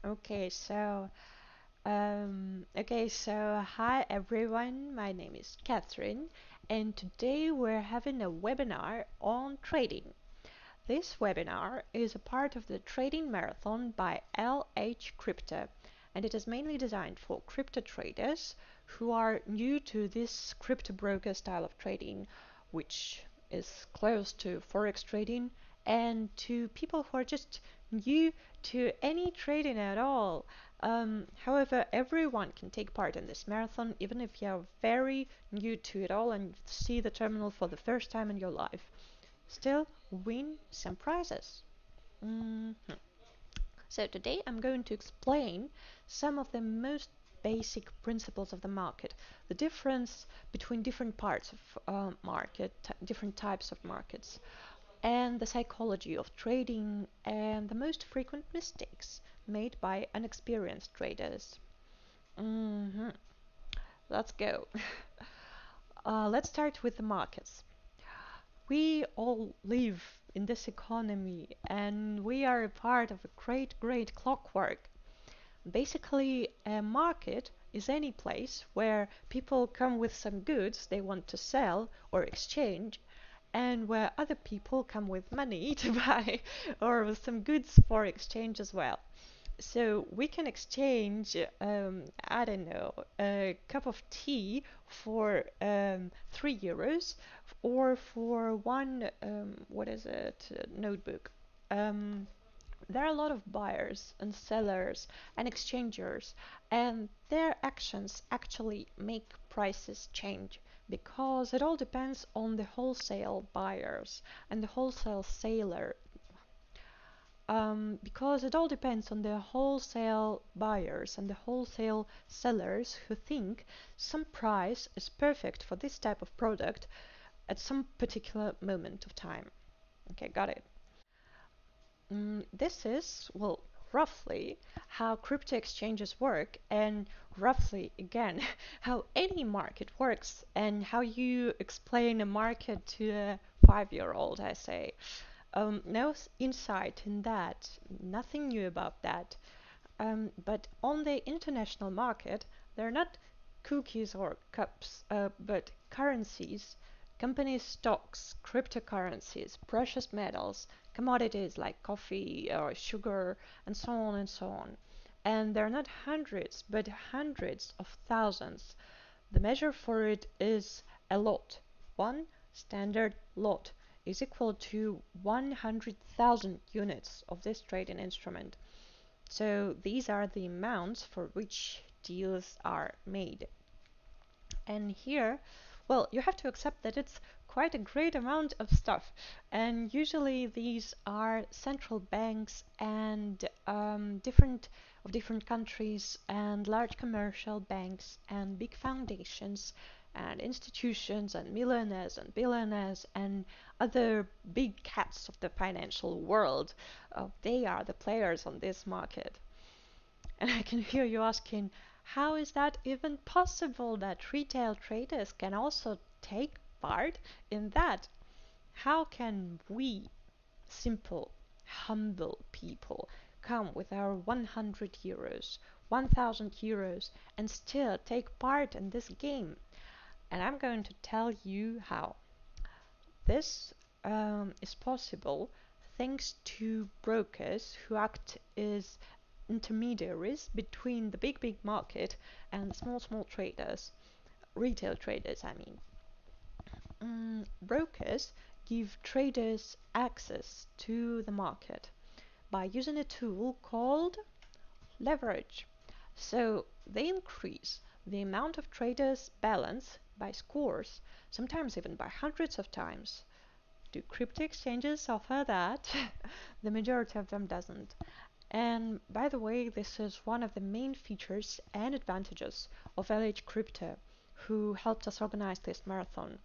Okay, so hi everyone. My name is Catherine, and today we're having a webinar on trading. This webinar is a part of the trading marathon by LH Crypto, and it is mainly designed for crypto traders who are new to this crypto broker style of trading, which is close to forex trading, and to people who are just new to any trading at all. However, everyone can take part in this marathon, even if you're very new to it all and see the terminal for the first time in your life. Still win some prizes. Mhm. So today I'm going to explain some of the most basic principles of the market, the difference between different parts of market, different types of markets, and the psychology of trading and the most frequent mistakes made by inexperienced traders. hmm Let's go. Let's start with the markets. We all live in this economy and we are a part of a great clockwork. Basically, a market is any place where people come with some goods they want to sell or exchange, and where other people come with money to buy or with some goods for exchange as well. So we can exchange, I don't know, a cup of tea for €3 or for one, what is it, notebook. Um, there are a lot of buyers and sellers and exchangers, and their actions actually make prices change because it all depends on the wholesale buyers and the wholesale seller. Because it all depends on the wholesale buyers and the wholesale sellers who think some price is perfect for this type of product at some particular moment of time. Okay, got it. This is, well, roughly how crypto exchanges work, and roughly, again, how any market works, and how you explain a market to a 5-year-old, I say. No insight in that, nothing new about that. But on the international market, they're not cookies or cups, but currencies, companies' stocks, cryptocurrencies, precious metals, commodities like coffee or sugar, and so on and so on. And they're not hundreds, but hundreds of thousands. The measure for it is a lot. One standard lot is equal to 100,000 units of this trading instrument. So these are the amounts for which deals are made. And here, well, you have to accept that it's quite a great amount of stuff. And usually these are central banks and different countries and large commercial banks and big foundations and institutions and millionaires and billionaires and other big cats of the financial world. They are the players on this market. And I can hear you asking, how is that even possible that retail traders can also take part in that? How can we, simple, humble people, come with our €100, €1,000, and still take part in this game? And I'm going to tell you how. This is possible thanks to brokers who act as intermediaries between the big market and small traders, retail traders, I mean. Brokers give traders access to the market by using a tool called leverage. So they increase the amount of traders' balance by scores, sometimes even by hundreds of times. Do crypto exchanges offer that? The majority of them doesn't. And by the way, this is one of the main features and advantages of LH Crypto, who helped us organize this marathon.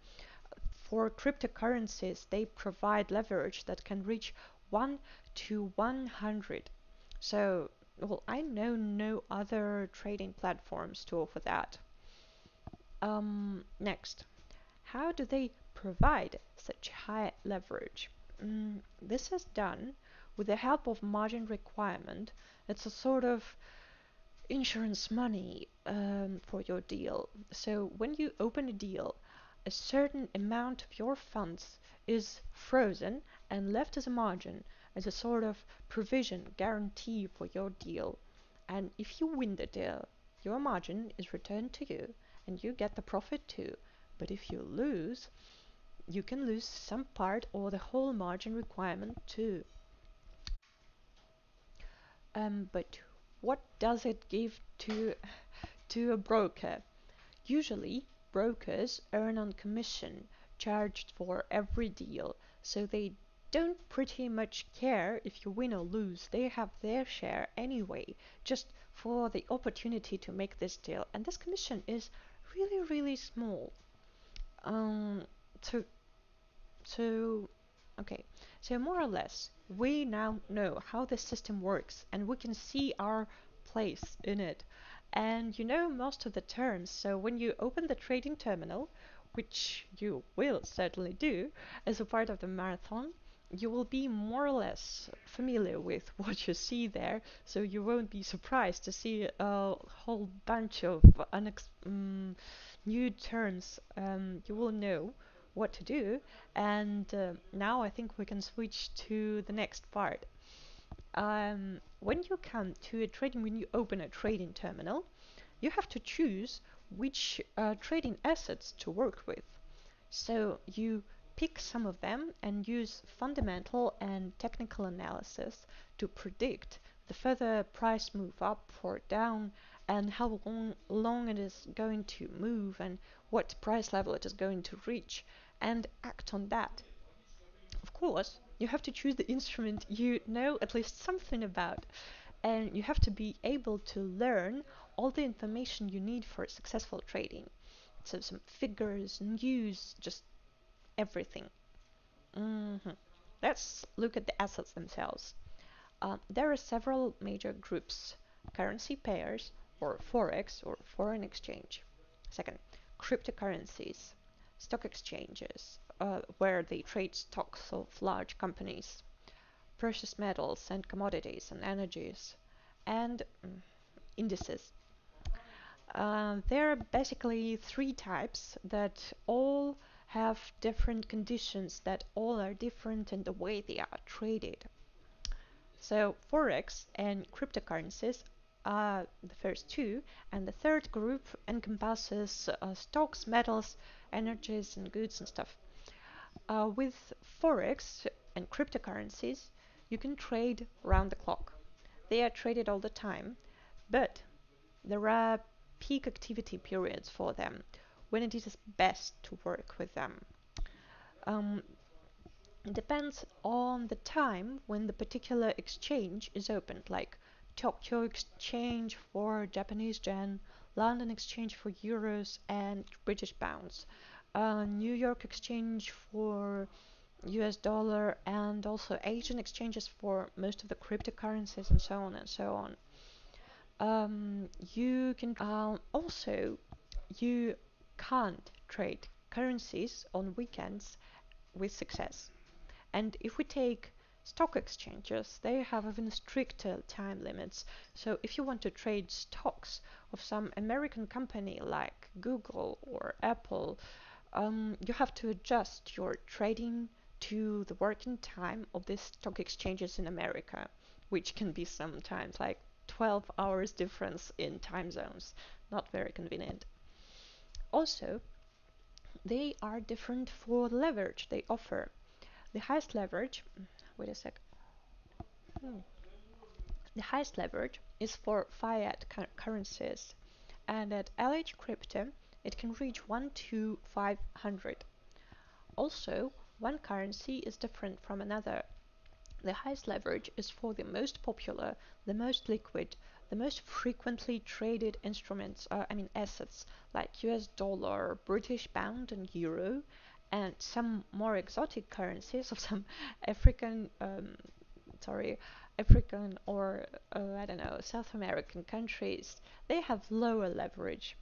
For cryptocurrencies, they provide leverage that can reach 1 to 100. So, well, I know no other trading platforms to offer that. Next, how do they provide such high leverage? This is done with the help of margin requirement. It's a sort of insurance money for your deal. So when you open a deal, a certain amount of your funds is frozen and left as a margin, as a sort of provision guarantee for your deal. And if you win the deal, your margin is returned to you and you get the profit too. But if you lose, you can lose some part or the whole margin requirement too. But what does it give to a broker? Usually, brokers earn on commission charged for every deal, so they don't pretty much care if you win or lose. They have their share anyway, just for the opportunity to make this deal. And this commission is really, really small. Um, so so, okay, so more or less, we now know how the system works and we can see our place in it. And you know most of the terms, so when you open the trading terminal, which you will certainly do as a part of the marathon, you will be more or less familiar with what you see there, so you won't be surprised to see a whole bunch of new terms. You will know what to do. And now I think we can switch to the next part. When you come to a trading, when you open a trading terminal, you have to choose which trading assets to work with. So you pick some of them and use fundamental and technical analysis to predict the further price move up or down and how long it is going to move and what price level it is going to reach and act on that. Of course, you have to choose the instrument you know at least something about, and you have to be able to learn all the information you need for successful trading. So some figures, news, just everything. Mhm. Let's look at the assets themselves. There are several major groups: currency pairs, or forex, or foreign exchange. Second, cryptocurrencies, stock exchanges, where they trade stocks of large companies, precious metals and commodities and energies, and indices. There are basically three types that all have different conditions, that all are different in the way they are traded. So forex and cryptocurrencies are the first two, and the third group encompasses stocks, metals, energies, and goods and stuff. With forex and cryptocurrencies, you can trade round the clock. They are traded all the time, but there are peak activity periods for them when it is best to work with them. Um, Depends on the time when the particular exchange is opened, like Tokyo Exchange for Japanese yen, London Exchange for euros and British pounds, New York Exchange for US dollar, and also Asian exchanges for most of the cryptocurrencies and so on and so on. You can also you can't trade currencies on weekends with success. And if we take stock exchanges, they have even stricter time limits. So if you want to trade stocks of some American company like Google or Apple, you have to adjust your trading to the working time of these stock exchanges in America, which can be sometimes like 12 hours difference in time zones. Not very convenient. Also, they are different for the leverage they offer. The highest leverage, wait a sec. Hmm. The highest leverage is for fiat currencies, and at LH Crypto, it can reach 1 to 500. Also, one currency is different from another. The highest leverage is for the most popular, the most liquid, the most frequently traded instruments, assets like US dollar, British pound, and euro, and some more exotic currencies of some African, African or I don't know, South American countries. They have lower leverage.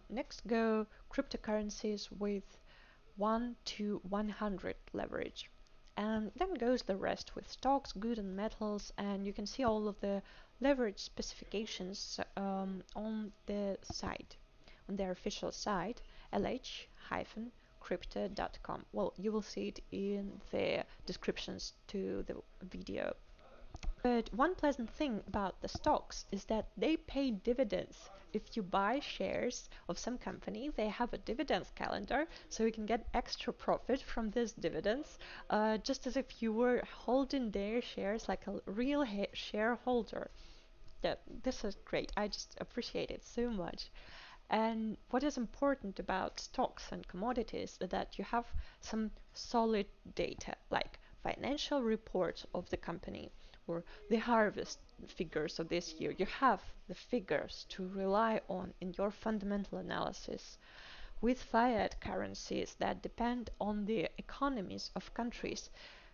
Next go cryptocurrencies with 1 to 100 leverage. And then goes the rest with stocks, goods and metals, and you can see all of the leverage specifications on the site, on their official site, lh-crypto.com. Well, you will see it in the descriptions to the video. But one pleasant thing about the stocks is that they pay dividends. If you buy shares of some company, they have a dividends calendar, so you can get extra profit from these dividends, just as if you were holding their shares like a real shareholder. Yeah, this is great. I just appreciate it so much. And what is important about stocks and commodities is that you have some solid data, like financial reports of the company or the harvest figures of this year. You have the figures to rely on in your fundamental analysis. With fiat currencies that depend on the economies of countries,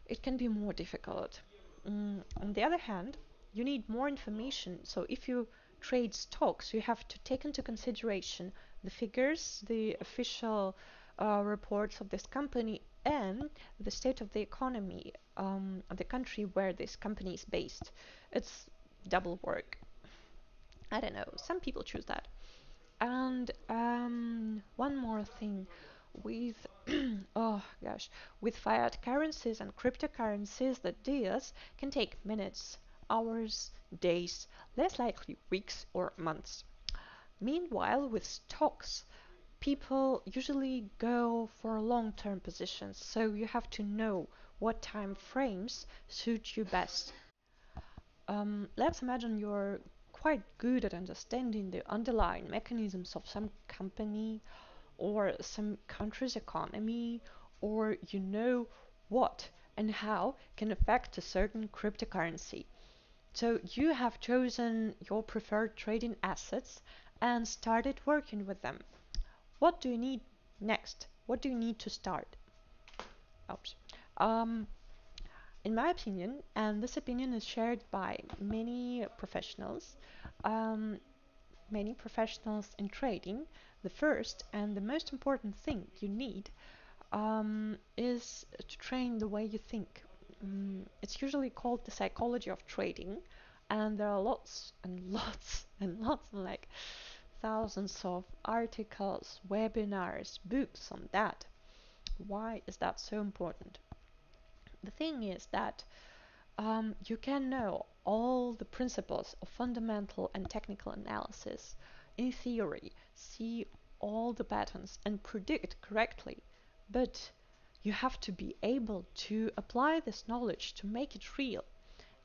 it can be more difficult. On the other hand, you need more information. So if you trade stocks, you have to take into consideration the figures, the official reports of this company, and the state of the economy of the country where this company is based. It's double work. I don't know. Some people choose that. And one more thing with oh gosh, with fiat currencies and cryptocurrencies, the deals can take minutes, hours, days, less likely weeks or months. Meanwhile, with stocks, people usually go for long-term positions, so you have to know what time frames suit you best. Let's imagine you're quite good at understanding the underlying mechanisms of some company or some country's economy, or you know what and how can affect a certain cryptocurrency. So you have chosen your preferred trading assets and started working with them. What do you need next? What do you need to start? Oops. Um, in my opinion, and this opinion is shared by um, many professionals in trading, the first and the most important thing you need is to train the way you think. It's usually called the psychology of trading, and there are lots and lots and lots, like thousands of articles, webinars, books on that. Why is that so important? The thing is that you can know all the principles of fundamental and technical analysis in theory, see all the patterns and predict correctly, but you have to be able to apply this knowledge to make it real.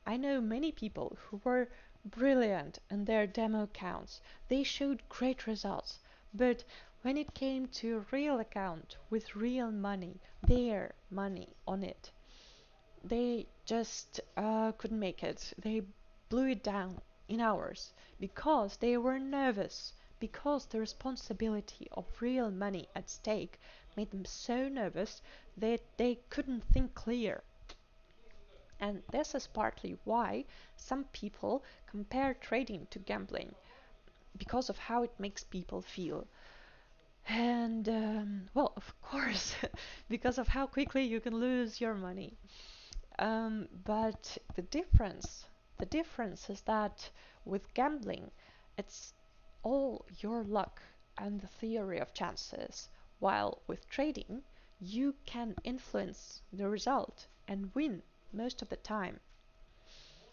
I know many people who were brilliant in their demo accounts. They showed great results, but when it came to a real account with real money, their money on it, they just couldn't make it. They blew it down in hours because they were nervous, because the responsibility of real money at stake made them so nervous that they couldn't think clear. And this is partly why some people compare trading to gambling, because of how it makes people feel. And, well, of course, because of how quickly you can lose your money. But the difference is that with gambling, it's all your luck and the theory of chances, while with trading, you can influence the result and win most of the time.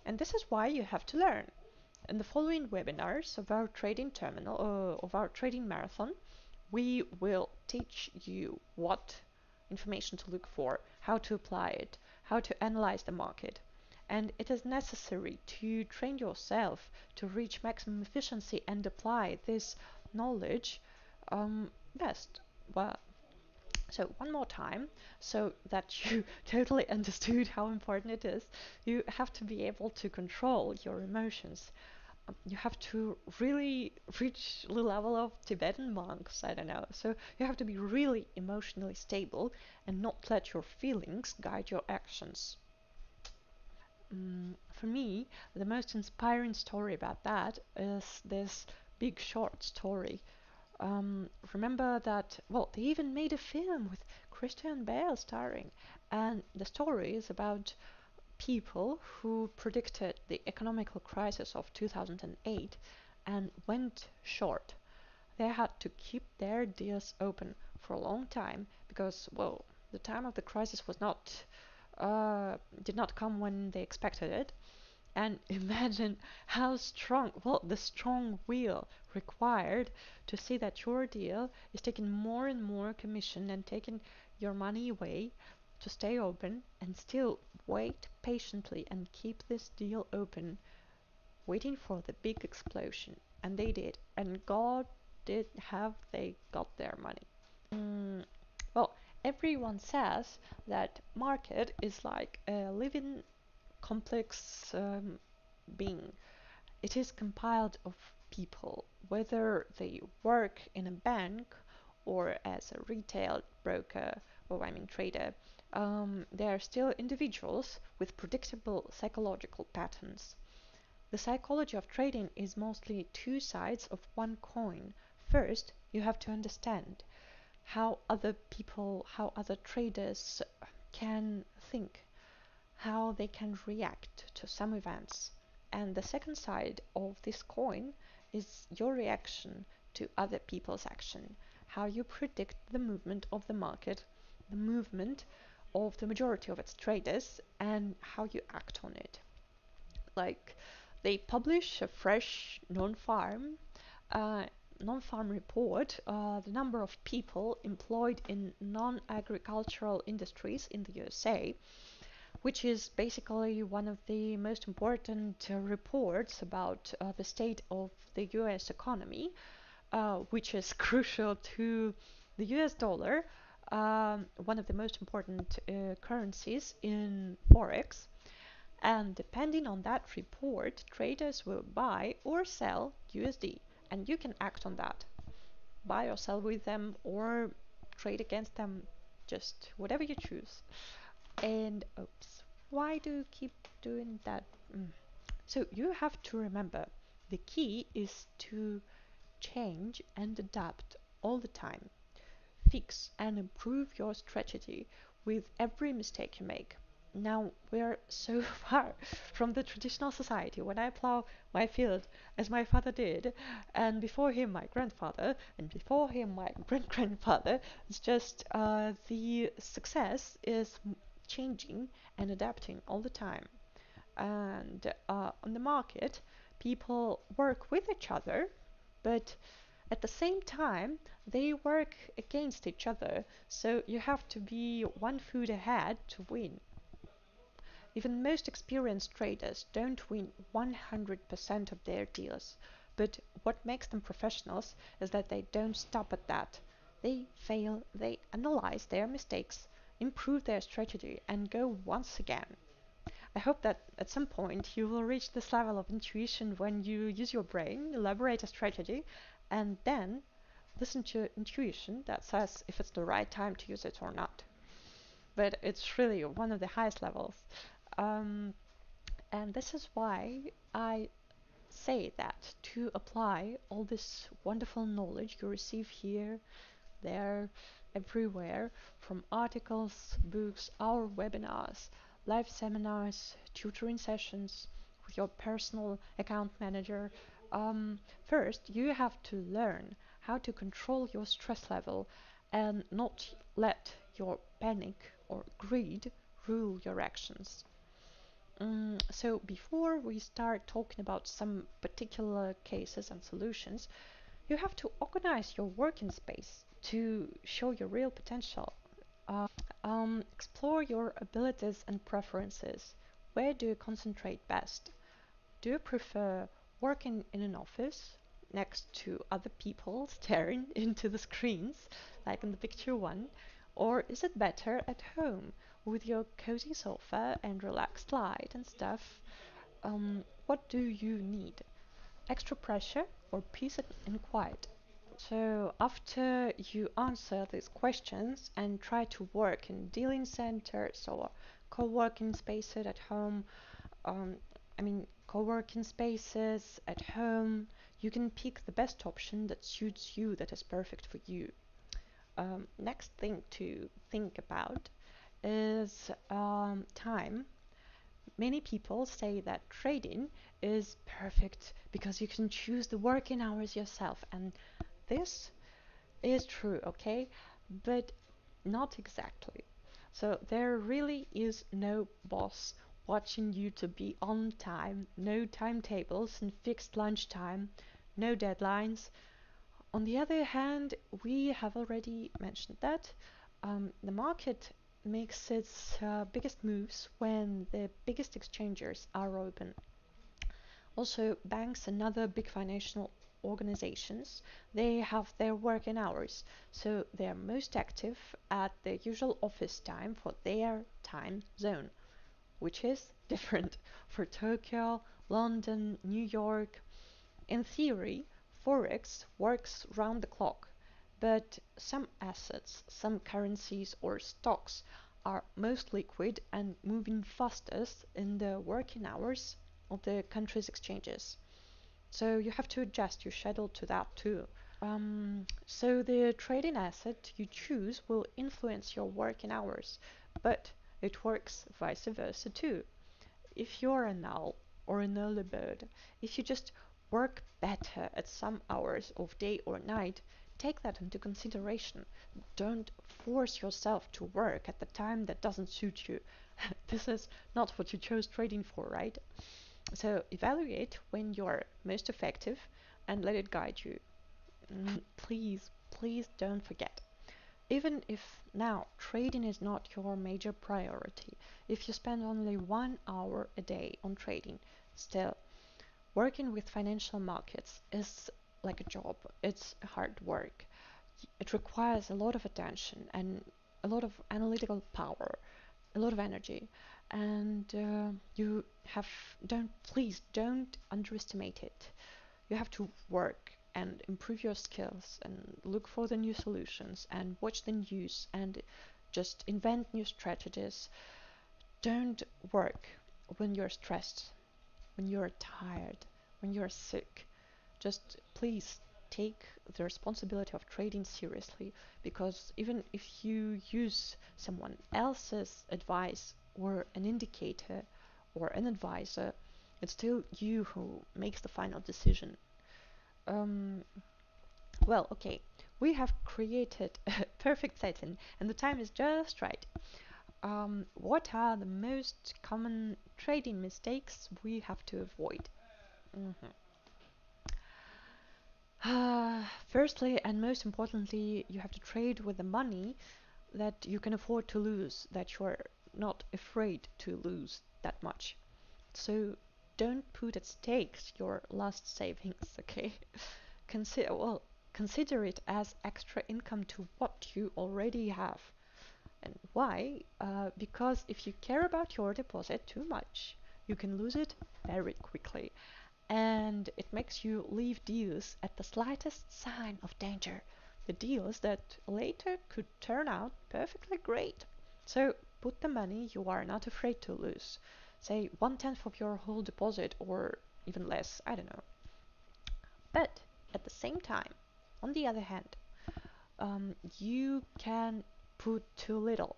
And this is why you have to learn. In the following webinars of our trading terminal, of our trading marathon, we will teach you what information to look for, how to apply it, how to analyze the market. And it is necessary to train yourself to reach maximum efficiency and apply this knowledge best. Well, so one more time, so that you totally understood how important it is, you have to be able to control your emotions. You have to really reach the level of Tibetan monks, I don't know. So you have to be really emotionally stable and not let your feelings guide your actions. For me, the most inspiring story about that is this Big Short story. Remember that, well, they even made a film with Christian Bale starring. And the story is about people who predicted the economical crisis of 2008 and went short. They had to keep their deals open for a long time because, well, the time of the crisis was not did not come when they expected it. And imagine how strong, well, the strong will required to see that your deal is taking more and more commission and taking your money away to stay open and still wait patiently and keep this deal open, waiting for the big explosion. And they did. And God did have they got their money. Mm, well, everyone says that market is like a living complex being. It is compiled of people, whether they work in a bank or as a retail broker or I mean trader. They are still individuals with predictable psychological patterns. The psychology of trading is mostly two sides of one coin. First, you have to understand how other people, how other traders can think, how they can react to some events. And the second side of this coin is your reaction to other people's action, how you predict the movement of the market, the movement of the majority of its traders, and how you act on it. Like they publish a fresh uh, non-farm report, the number of people employed in non-agricultural industries in the USA, which is basically one of the most important reports about the state of the US economy, which is crucial to the US dollar, one of the most important currencies in Forex. And depending on that report, traders will buy or sell USD, and you can act on that. Buy or sell with them or trade against them, just whatever you choose. And oops, why do you keep doing that? So you have to remember the key is to change and adapt all the time. Fix and improve your strategy with every mistake you make. Now we're so far from the traditional society when I plow my field as my father did, and before him my grandfather, and before him my great grandfather. It's just the success is changing and adapting all the time. And on the market, people work with each other, but at the same time, they work against each other, so you have to be one foot ahead to win. Even most experienced traders don't win 100% of their deals, but what makes them professionals is that they don't stop at that. They fail, they analyze their mistakes, improve their strategy, and go once again. I hope that at some point you will reach this level of intuition when you use your brain, elaborate a strategy, and then listen to intuition that says if it's the right time to use it or not. But it's really one of the highest levels. Um, and this is why I say that to apply all this wonderful knowledge you receive here, there, everywhere, from articles, books, our webinars, live seminars, tutoring sessions with your personal account manager. First, you have to learn how to control your stress level and not let your panic or greed rule your actions. So before we start talking about some particular cases and solutions, you have to organize your working space to show your real potential. Explore your abilities and preferences. Where do you concentrate best? Do you prefer working in an office next to other people staring into the screens, like in the picture one? Or is it better at home with your cozy sofa and relaxed light and stuff? What do you need? Extra pressure or peace and quiet? So after you answer these questions and try to work in dealing centers or co-working spaces at home, um, co-working spaces at home, you can pick the best option that suits you, that is perfect for you. Next thing to think about is time. Many people say that trading is perfect because you can choose the working hours yourself, and this is true, okay? But not exactly. So there really is no boss watching you to be on time, no timetables and fixed lunch time, no deadlines. On the other hand, we have already mentioned that the market makes its biggest moves when the biggest exchangers are open. Also, banks and other big financial organizations, they have their working hours, so they are most active at their usual office time for their time zone, which is different for Tokyo, London, New York. In theory, Forex works round the clock, but some assets, some currencies or stocks are most liquid and moving fastest in the working hours of the country's exchanges. So you have to adjust your schedule to that too. So the trading asset you choose will influence your working hours, but it works vice versa too. If you're a null or an early bird, if you just work better at some hours of day or night, take that into consideration. Don't force yourself to work at the time that doesn't suit you. This is not what you chose trading for, right? So evaluate when you're most effective and let it guide you. Please, please don't forget. Even if now trading is not your major priority, if you spend only 1 hour a day on trading, still, working with financial markets is like a job. It's hard work. It requires a lot of attention and a lot of analytical power, a lot of energy. And you have, don't, please don't underestimate it. You have to work and improve your skills and look for the new solutions and watch the news and just invent new strategies. Don't work when you're stressed, when you're tired, when you're sick. Just please take the responsibility of trading seriously, because even if you use someone else's advice or an indicator or an advisor, it's still you who makes the final decision. Um, well, okay, we have created a perfect setting and the time is just right. What are the most common trading mistakes we have to avoid? Mhm. Firstly, and most importantly, you have to trade with the money that you can afford to lose, that you're not afraid to lose that much. So don't put at stake your last savings, okay? Consider, well, consider it as extra income to what you already have. And why? Because if you care about your deposit too much, you can lose it very quickly. And it makes you leave deals at the slightest sign of danger. The deals that later could turn out perfectly great. So put the money you are not afraid to lose. Say 1/10 of your whole deposit or even less, I don't know. But at the same time, on the other hand, you can put too little.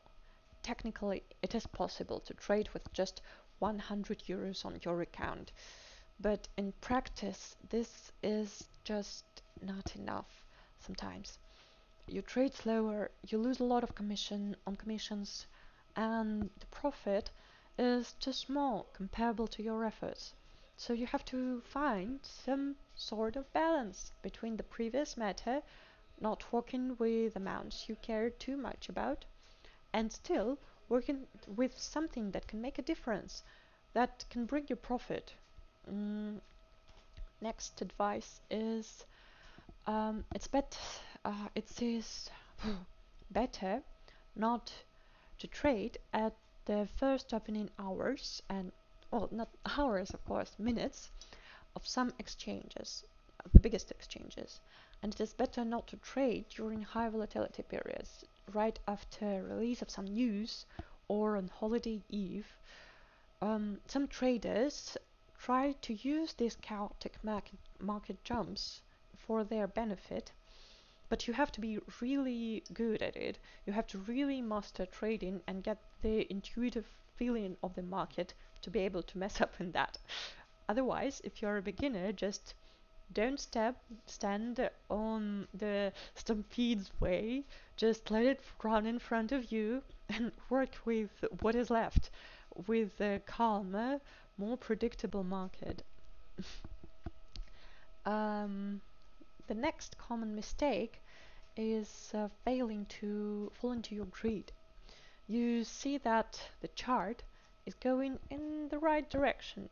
Technically, it is possible to trade with just 100 euros on your account, but in practice, this is just not enough sometimes. You trade slower, you lose a lot of commission on commissions, and the profit is too small comparable to your efforts. So you have to find some sort of balance between the previous meta, not working with amounts you care too much about, and still working with something that can make a difference, that can bring you profit. Mm, Next advice is it is better not to trade at the first opening hours and, well, not hours, of course, minutes of some exchanges, the biggest exchanges. And it is better not to trade during high volatility periods, right after release of some news or on holiday eve. Some traders try to use these chaotic market jumps for their benefit, But you have to be really good at it. You have to really master trading and get the intuitive feeling of the market to be able to mess up in that. Otherwise, if you're a beginner, just don't stand on the stampede's way. Just let it run in front of you and work with what is left, with a calmer, more predictable market. um, the next common mistake is failing to fall into your greed. You see that the chart is going in the right direction,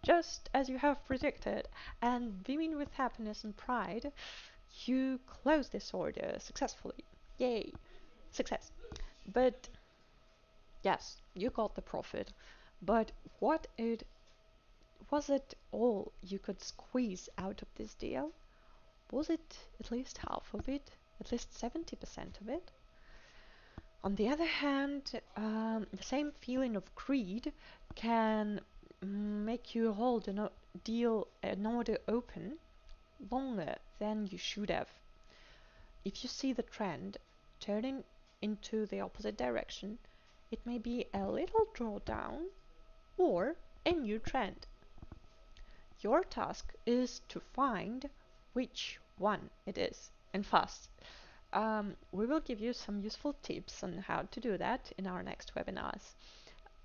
just as you have predicted, and beaming with happiness and pride, you close this order successfully. Yay, success. But yes, you got the profit. But what it was it all you could squeeze out of this deal? Was it at least half of it? At least 70% of it? On the other hand, the same feeling of greed can make you hold a deal, an order open longer than you should have. If you see the trend turning into the opposite direction, it may be a little drawdown or a new trend. Your task is to find which one it is, and fast. We will give you some useful tips on how to do that in our next webinars.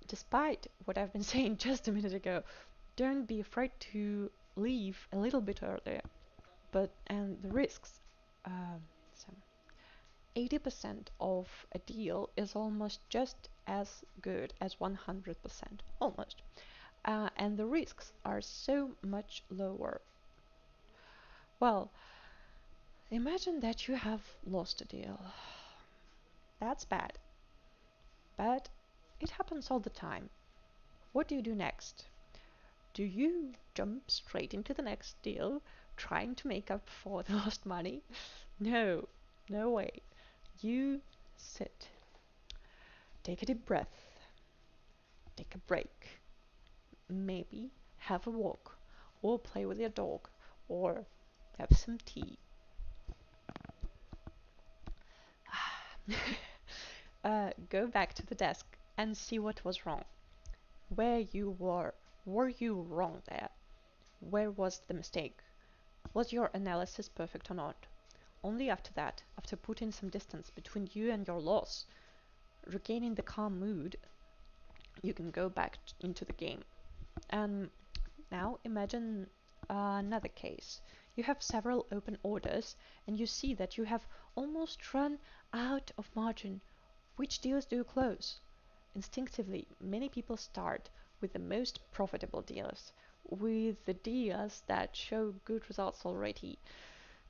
Despite what I've been saying just a minute ago, don't be afraid to leave a little bit earlier. But and the risks, so 80% of a deal is almost just as good as 100%, almost. And the risks are so much lower. Well, imagine that you have lost a deal. That's bad, but it happens all the time. What do you do next? Do you jump straight into the next deal, trying to make up for the lost money? No, no way. You sit, take a deep breath, take a break, maybe have a walk, or play with your dog, or have some tea. Go back to the desk and see what was wrong. Where you were. Were you wrong there? Where was the mistake? Was your analysis perfect or not? Only after that, after putting some distance between you and your loss, regaining the calm mood, you can go back into the game. And now imagine another case. You have several open orders and you see that you have almost run out of margin. Which deals do you close? Instinctively, many people start with the most profitable deals, with the deals that show good results already.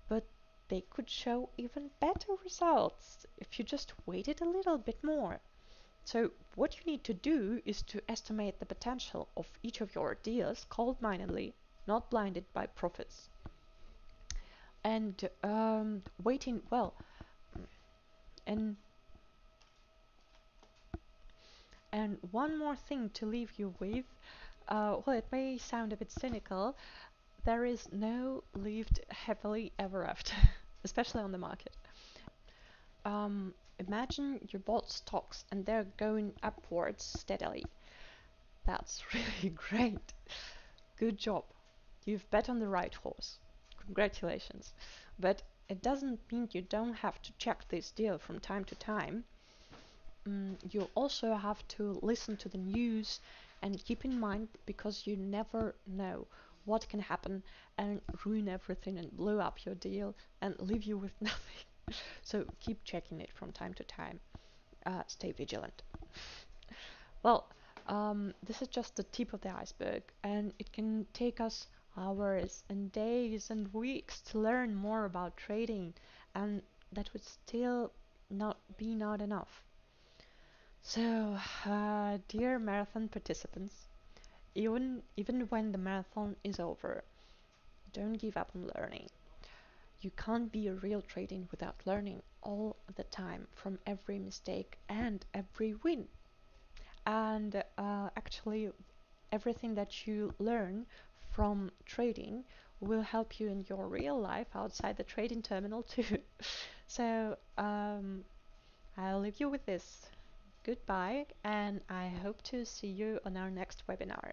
But they could show even better results if you just waited a little bit more. So what you need to do is to estimate the potential of each of your deals cold-mindedly, not blinded by profits. And waiting, well, and and one more thing to leave you with, well, it may sound a bit cynical, there is no lived happily ever after, especially on the market. Imagine you bought stocks and they're going upwards steadily. That's really great. Good job. You've bet on the right horse. Congratulations. But it doesn't mean you don't have to check this deal from time to time. You also have to listen to the news and keep in mind because you never know what can happen and ruin everything and blow up your deal and leave you with nothing. So keep checking it from time to time. Stay vigilant. Well, this is just the tip of the iceberg, and it can take us hours and days and weeks to learn more about trading, and that would still not enough. So, dear marathon participants, even when the marathon is over, don't give up on learning. You can't be a real trading without learning all the time from every mistake and every win. And actually, everything that you learn from trading will help you in your real life outside the trading terminal too. So I'll leave you with this. Goodbye, and I hope to see you on our next webinar.